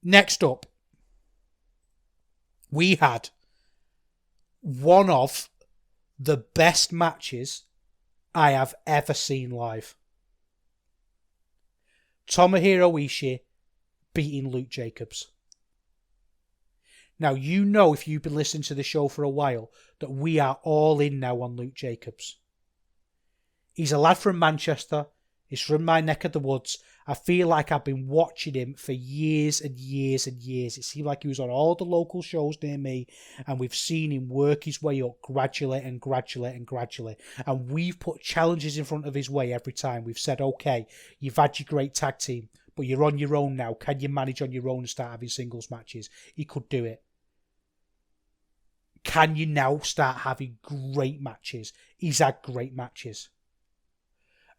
Next up, we had one of the best matches I have ever seen live. Tomohiro Ishii beating Luke Jacobs. Now, you know, if you've been listening to the show for a while, that we are all in now on Luke Jacobs. He's a lad from Manchester. He's from my neck of the woods. I feel like I've been watching him for years and years and years. It seemed like he was on all the local shows near me, and we've seen him work his way up gradually and gradually and gradually. And we've put challenges in front of his way every time. We've said, okay, you've had your great tag team, but you're on your own now. Can you manage on your own and start having singles matches? He could do it. Can you now start having great matches? He's had great matches.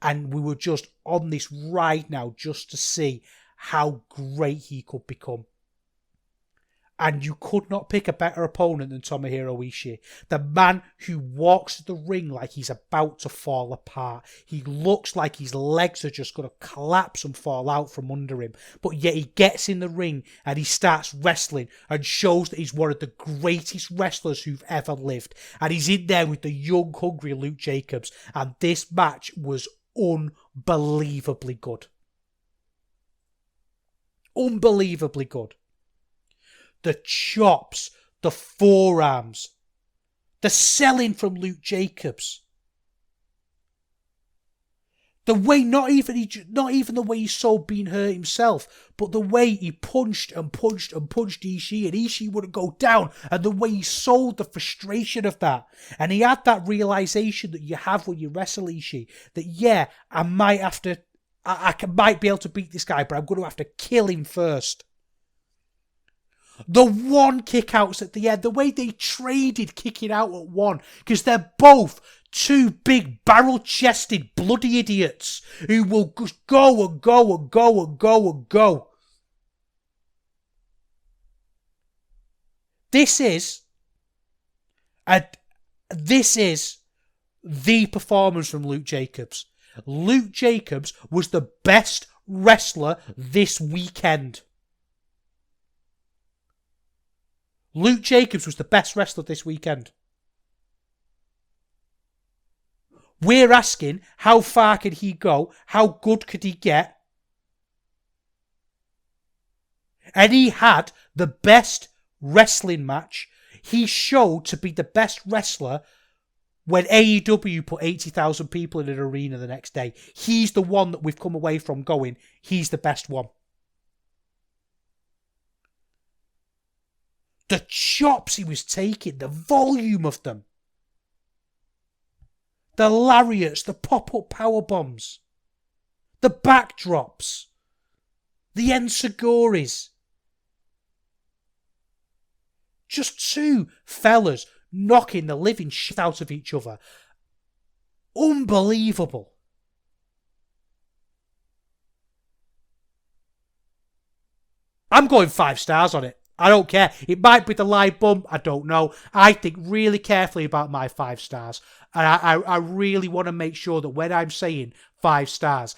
And we were just on this ride now just to see how great he could become. And you could not pick a better opponent than Tomohiro Ishii. The man who walks the ring like he's about to fall apart. He looks like his legs are just going to collapse and fall out from under him. But yet he gets in the ring and he starts wrestling and shows that he's one of the greatest wrestlers who've ever lived. And he's in there with the young, hungry Luke Jacobs. And this match was unbelievably good. Unbelievably good. The chops, the forearms, the selling from Luke Jacobs. The way, not even the way he sold being hurt himself, but the way he punched and punched and punched Ishii, and Ishii wouldn't go down, and the way he sold the frustration of that. And he had that realization that you have when you wrestle Ishii, that yeah, I might have to, I might be able to beat this guy, but I'm going to have to kill him first. The one kick outs at the end, the way they traded kicking out at one, because they're both two big barrel-chested bloody idiots who will just go and go and go and go and go. This is the performance from Luke Jacobs. Luke Jacobs was the best wrestler this weekend. Luke Jacobs was the best wrestler this weekend. We're asking, how far could he go? How good could he get? And he had the best wrestling match. He showed to be the best wrestler when AEW put 80,000 people in an arena the next day. He's the one that we've come away from going, he's the best one. The chops he was taking, the volume of them. The lariats, the pop-up power bombs. The backdrops. The enziguris. Just two fellas knocking the living shit out of each other. Unbelievable. I'm going 5 stars on it. I don't care. It might be the live bump. I don't know. I think really carefully about my 5 stars. And I really want to make sure that when I'm saying 5 stars,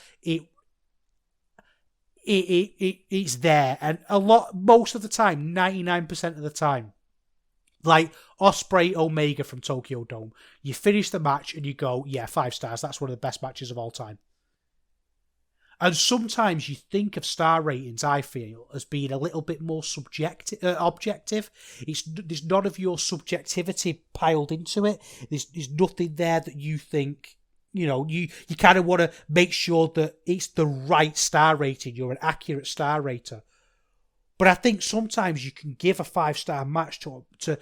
it's there. And most of the time, 99% of the time, like Ospreay Omega from Tokyo Dome, you finish the match and you go, yeah, 5 stars. That's one of the best matches of all time. And sometimes you think of star ratings, I feel, as being a little bit more objective. There's none of your subjectivity piled into it. There's nothing there that you think, you kind of want to make sure that it's the right star rating. You're an accurate star rater. But I think sometimes you can give a 5-star match to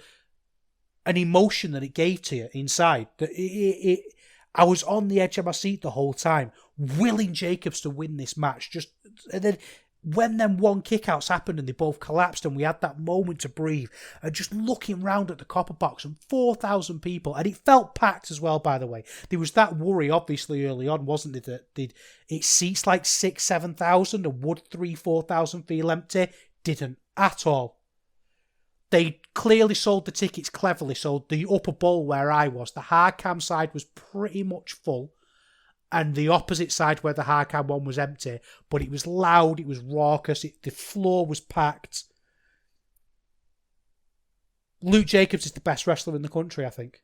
an emotion that it gave to you inside. That I was on the edge of my seat the whole time, willing Jacobs to win this match. And then when them one kickouts happened and they both collapsed and we had that moment to breathe, and just looking round at the copper box and 4,000 people, and it felt packed as well, by the way. There was that worry, obviously, early on, wasn't it, that it seats like 6,000-7,000 and would 3,000-4,000 feel empty? Didn't at all. They clearly sold the tickets cleverly, so the upper bowl where I was, the hard cam side was pretty much full, and the opposite side where the Harkan one was empty, but it was loud, it was raucous, the floor was packed. Luke Jacobs is the best wrestler in the country, I think.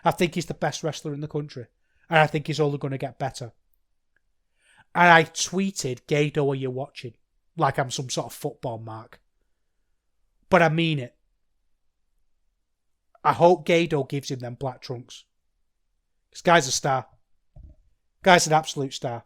I think he's the best wrestler in the country. And I think he's only going to get better. And I tweeted, Gado, are you watching? Like I'm some sort of football mark. But I mean it. I hope Gado gives him them black trunks. This guy's a star. Guy's an absolute star.